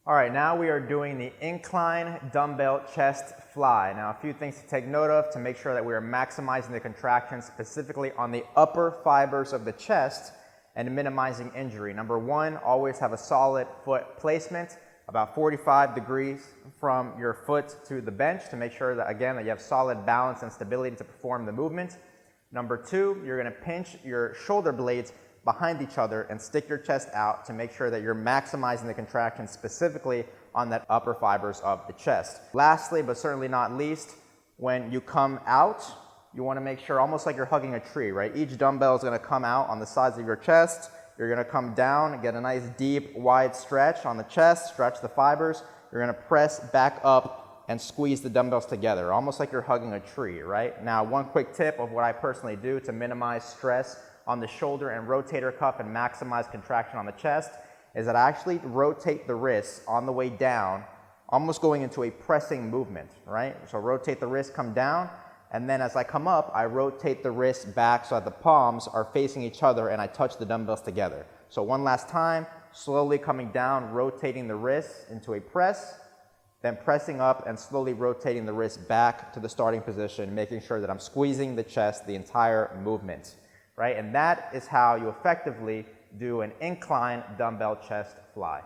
All right, now we are doing the incline dumbbell chest fly. Now, a few things to take note of to make sure that we are maximizing the contraction specifically on the upper fibers of the chest and minimizing injury. Number one, always have a solid foot placement, about 45 degrees from your foot to the bench to make sure that, again, that you have solid balance and stability to perform the movement. Number two, you're going to pinch your shoulder blades behind each other and stick your chest out to make sure that you're maximizing the contraction specifically on that upper fibers of the chest. Lastly, but certainly not least, when you come out, you want to make sure, almost like you're hugging a tree, right? Each dumbbell is going to come out on the sides of your chest. You're going to come down and get a nice deep, wide stretch on the chest, stretch the fibers. You're going to press back up and squeeze the dumbbells together, almost like you're hugging a tree, right? Now, one quick tip of what I personally do to minimize stress on the shoulder and rotator cuff and maximize contraction on the chest is that I actually rotate the wrists on the way down, almost going into a pressing movement, right? So rotate the wrist, come down, and then as I come up, I rotate the wrists back so that the palms are facing each other and I touch the dumbbells together. So one last time, slowly coming down, rotating the wrists into a press, then pressing up and slowly rotating the wrist back to the starting position, making sure that I'm squeezing the chest the entire movement, right? And that is how you effectively do an incline dumbbell chest fly.